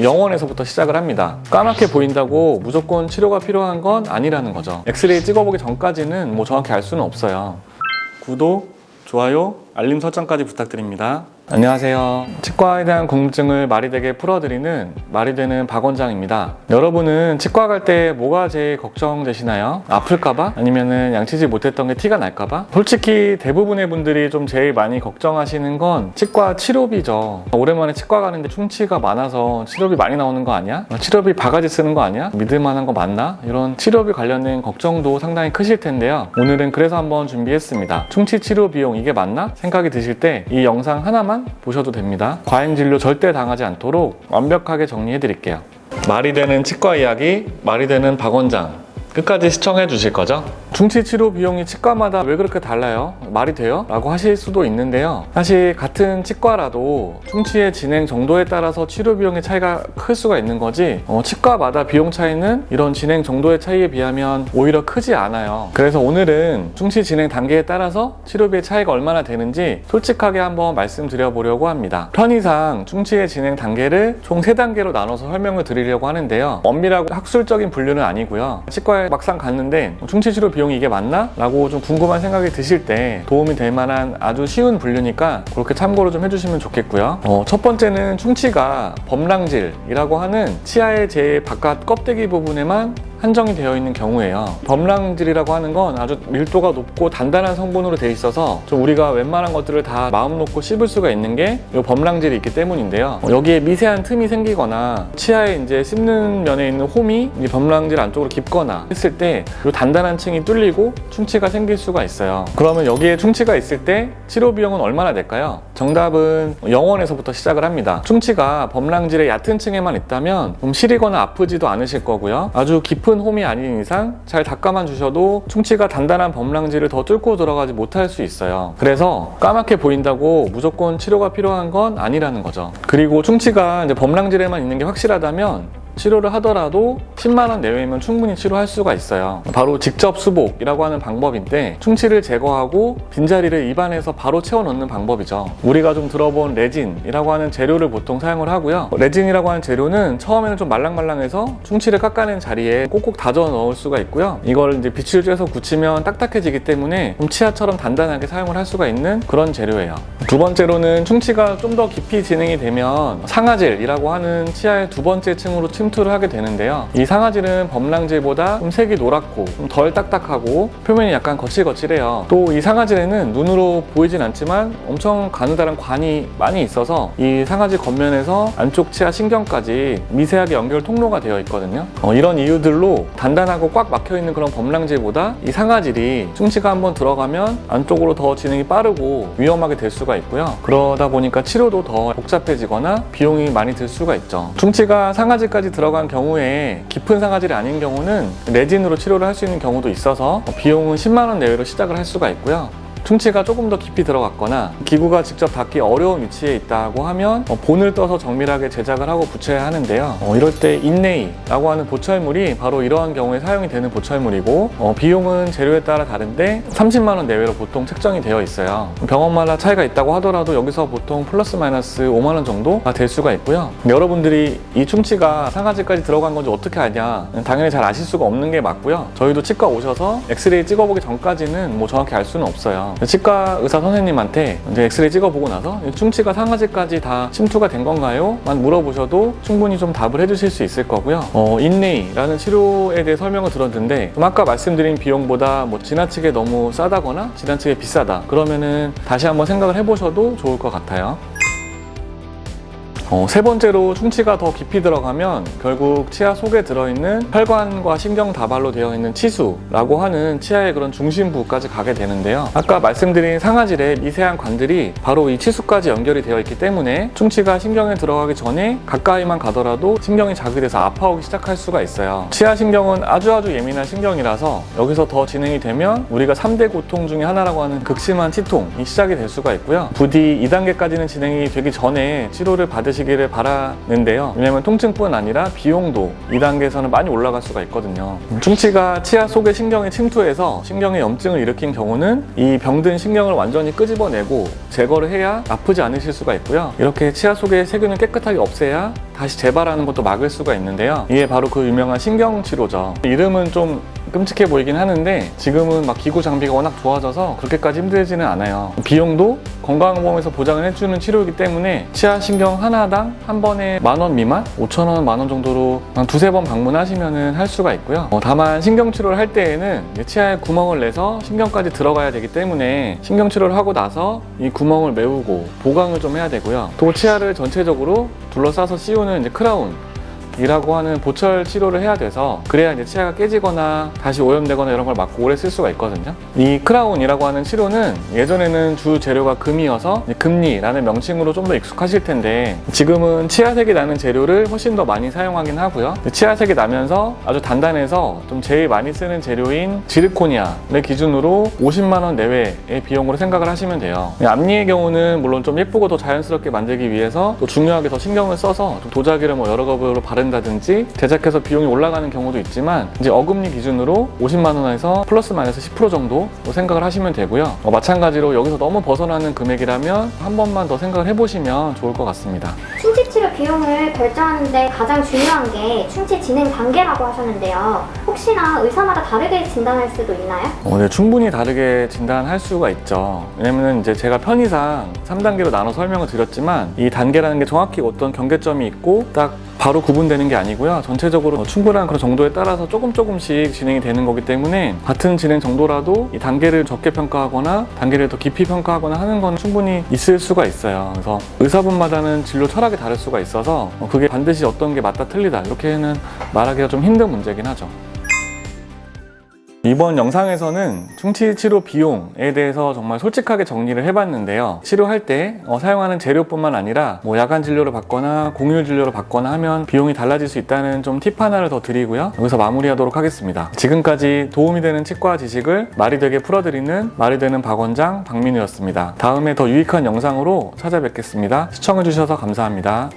영원에서부터 시작을 합니다. 까맣게 보인다고 무조건 치료가 필요한 건 아니라는 거죠. 엑스레이 찍어보기 전까지는 정확히 알 수는 없어요. 구독, 좋아요, 알림 설정까지 부탁드립니다. 안녕하세요. 치과에 대한 궁금증을 말이 되게 풀어드리는 말이 되는 박 원장입니다. 여러분은 치과 갈 때 뭐가 제일 걱정되시나요? 아플까봐? 아니면은 양치질 못했던 게 티가 날까봐? 솔직히 대부분의 분들이 좀 제일 많이 걱정하시는 건 치과 치료비죠. 오랜만에 치과 가는데 충치가 많아서 치료비 많이 나오는 거 아니야? 치료비 바가지 쓰는 거 아니야? 믿을 만한 거 맞나? 이런 치료비 관련된 걱정도 상당히 크실 텐데요. 오늘은 그래서 한번 준비했습니다. 충치 치료 비용 이게 맞나? 생각이 드실 때 이 영상 하나만 보셔도 됩니다. 과잉진료 절대 당하지 않도록 완벽하게 정리해 드릴게요. 말이 되는 치과 이야기, 말이 되는 박 원장, 끝까지 시청해 주실 거죠? 충치 치료 비용이 치과마다 왜 그렇게 달라요? 말이 돼요? 라고 하실 수도 있는데요. 사실 같은 치과라도 충치의 진행 정도에 따라서 치료 비용의 차이가 클 수가 있는 거지, 치과마다 비용 차이는 이런 진행 정도의 차이에 비하면 오히려 크지 않아요. 그래서 오늘은 충치 진행 단계에 따라서 치료비의 차이가 얼마나 되는지 솔직하게 한번 말씀드려보려고 합니다. 편의상 충치의 진행 단계를 총 3단계로 나눠서 설명을 드리려고 하는데요. 엄밀하고 학술적인 분류는 아니고요. 치과에 막상 갔는데 충치 치료 비용이 이게 맞나? 라고 좀 궁금한 생각이 드실 때 도움이 될 만한 아주 쉬운 분류니까 그렇게 참고로 좀 해주시면 좋겠고요. 첫 번째는 충치가 범랑질이라고 하는 치아의 제일 바깥 껍데기 부분에만 한정이 되어 있는 경우예요. 범랑질이라고 하는 건 아주 밀도가 높고 단단한 성분으로 되어 있어서 좀 우리가 웬만한 것들을 다 마음 놓고 씹을 수가 있는 게 이 범랑질이 있기 때문인데요. 여기에 미세한 틈이 생기거나 치아에 이제 씹는 면에 있는 홈이 이 범랑질 안쪽으로 깊거나 했을 때 이 단단한 층이 뚫리고 충치가 생길 수가 있어요. 그러면 여기에 충치가 있을 때 치료 비용은 얼마나 될까요? 정답은 0원에서부터 시작을 합니다. 충치가 범랑질의 얕은 층에만 있다면 좀 시리거나 아프지도 않으실 거고요. 아주 깊은 홈이 아닌 이상 잘 닦아만 주셔도 충치가 단단한 범랑질을 더 뚫고 들어가지 못할 수 있어요. 그래서 까맣게 보인다고 무조건 치료가 필요한 건 아니라는 거죠. 그리고 충치가 이제 범랑질에만 있는 게 확실하다면 치료를 하더라도 10만 원 내외면 충분히 치료할 수가 있어요. 바로 직접 수복이라고 하는 방법인데 충치를 제거하고 빈자리를 입안에서 바로 채워 넣는 방법이죠. 우리가 좀 들어본 레진이라고 하는 재료를 보통 사용을 하고요. 레진이라고 하는 재료는 처음에는 좀 말랑말랑해서 충치를 깎아낸 자리에 꼭꼭 다져 넣을 수가 있고요. 이걸 이제 빛을 쬐서 굳히면 딱딱해지기 때문에 좀 치아처럼 단단하게 사용을 할 수가 있는 그런 재료예요. 두 번째로는 충치가 좀 더 깊이 진행이 되면 상아질이라고 하는 치아의 두 번째 층으로 침투를 하게 되는데요. 이 상아질은 범랑질보다 좀 색이 노랗고 좀 덜 딱딱하고 표면이 약간 거칠거칠해요. 또 이 상아질에는 눈으로 보이진 않지만 엄청 가느다란 관이 많이 있어서 이 상아질 겉면에서 안쪽 치아 신경까지 미세하게 연결 통로가 되어 있거든요. 이런 이유들로 단단하고 꽉 막혀있는 그런 범랑질보다 이 상아질이 충치가 한번 들어가면 안쪽으로 더 진행이 빠르고 위험하게 될 수가 있고요. 그러다 보니까 치료도 더 복잡해지거나 비용이 많이 들 수가 있죠. 충치가 상아질까지 들어간 경우에 깊은 상아질이 아닌 경우는 레진으로 치료를 할 수 있는 경우도 있어서 비용은 10만 원 내외로 시작을 할 수가 있고요. 충치가 조금 더 깊이 들어갔거나 기구가 직접 닿기 어려운 위치에 있다고 하면 본을 떠서 정밀하게 제작을 하고 붙여야 하는데요. 이럴 때 인레이라고 하는 보철물이 바로 이러한 경우에 사용이 되는 보철물이고 비용은 재료에 따라 다른데 30만 원 내외로 보통 책정이 되어 있어요. 병원마다 차이가 있다고 하더라도 여기서 보통 플러스 마이너스 5만 원 정도가 될 수가 있고요. 여러분들이 이 충치가 상아질까지 들어간 건지 어떻게 아냐, 당연히 잘 아실 수가 없는 게 맞고요. 저희도 치과 오셔서 엑스레이 찍어보기 전까지는 정확히 알 수는 없어요. 치과 의사 선생님한테 이제 엑스레이 찍어보고 나서 충치가 상아질까지 다 침투가 된 건가요? 만 물어보셔도 충분히 좀 답을 해주실 수 있을 거고요. 인레이라는 치료에 대해 설명을 들었는데 아까 말씀드린 비용보다 지나치게 너무 싸다거나 지나치게 비싸다 그러면은 다시 한번 생각을 해보셔도 좋을 것 같아요. 세 번째로 충치가 더 깊이 들어가면 결국 치아 속에 들어있는 혈관과 신경 다발로 되어 있는 치수라고 하는 치아의 그런 중심부까지 가게 되는데요. 아까 말씀드린 상아질의 미세한 관들이 바로 이 치수까지 연결이 되어 있기 때문에 충치가 신경에 들어가기 전에 가까이만 가더라도 신경이 자극돼서 아파오기 시작할 수가 있어요. 치아 신경은 아주 예민한 신경이라서 여기서 더 진행이 되면 우리가 3대 고통 중에 하나라고 하는 극심한 치통이 시작이 될 수가 있고요. 부디 2단계까지는 진행이 되기 전에 치료를 받으시 되시기를 바라는데요. 왜냐면 통증뿐 아니라 비용도 2단계에서는 많이 올라갈 수가 있거든요. 충치가 치아 속의 신경에 침투해서 신경에 염증을 일으킨 경우는 이 병든 신경을 완전히 끄집어내고 제거를 해야 아프지 않으실 수가 있고요. 이렇게 치아 속의 세균을 깨끗하게 없애야 다시 재발하는 것도 막을 수가 있는데요. 이게 바로 그 유명한 신경치료죠. 이름은 좀 끔찍해 보이긴 하는데 지금은 막 기구 장비가 워낙 좋아져서 그렇게까지 힘들지는 않아요. 비용도 건강보험에서 보장을 해주는 치료이기 때문에 치아 신경 하나당 한 번에 10,000원 미만? 5,000원, 10,000원 정도로 한 2-3번 방문하시면 할 수가 있고요. 다만 신경치료를 할 때에는 치아에 구멍을 내서 신경까지 들어가야 되기 때문에 신경치료를 하고 나서 이 구멍을 메우고 보강을 좀 해야 되고요. 또 치아를 전체적으로 둘러싸서 씌우는 이제 크라운 이라고 하는 보철 치료를 해야 돼서 그래야 이제 치아가 깨지거나 다시 오염되거나 이런 걸 막고 오래 쓸 수가 있거든요. 이 크라운이라고 하는 치료는 예전에는 주 재료가 금이어서 금리라는 명칭으로 좀 더 익숙하실 텐데 지금은 치아색이 나는 재료를 훨씬 더 많이 사용하긴 하고요. 치아색이 나면서 아주 단단해서 좀 제일 많이 쓰는 재료인 지르코니아를 기준으로 50만 원 내외의 비용으로 생각을 하시면 돼요. 앞니의 경우는 물론 좀 예쁘고 더 자연스럽게 만들기 위해서 또 중요하게 더 신경을 써서 좀 도자기를 뭐 여러 겹으로 바른다든지 제작해서 비용이 올라가는 경우도 있지만 이제 어금니 기준으로 50만 원에서 플러스 마이너스 10% 정도 생각을 하시면 되고요. 마찬가지로 여기서 너무 벗어나는 금액이라면 한 번만 더 생각을 해보시면 좋을 것 같습니다. 충치 치료 비용을 결정하는데 가장 중요한 게 충치 진행 단계라고 하셨는데요. 혹시나 의사마다 다르게 진단할 수도 있나요? 네, 충분히 다르게 진단할 수가 있죠. 왜냐면 이제 제가 편의상 3단계로 나눠 설명을 드렸지만 이 단계라는 게 정확히 어떤 경계점이 있고 딱 바로 구분되는 게 아니고요. 전체적으로 충분한 그런 정도에 따라서 조금씩 진행이 되는 거기 때문에 같은 진행 정도라도 이 단계를 적게 평가하거나 단계를 더 깊이 평가하거나 하는 건 충분히 있을 수가 있어요. 그래서 의사분마다는 진료 철학이 다를 수가 있어서 그게 반드시 어떤 게 맞다 틀리다 이렇게는 말하기가 좀 힘든 문제긴 하죠. 이번 영상에서는 충치 치료 비용에 대해서 정말 솔직하게 정리를 해봤는데요. 치료할 때 사용하는 재료뿐만 아니라 뭐 야간 진료를 받거나 공휴일 진료를 받거나 하면 비용이 달라질 수 있다는 좀 팁 하나를 더 드리고요. 여기서 마무리하도록 하겠습니다. 지금까지 도움이 되는 치과 지식을 말이 되게 풀어드리는 말이 되는 박원장 박민우였습니다. 다음에 더 유익한 영상으로 찾아뵙겠습니다. 시청해주셔서 감사합니다.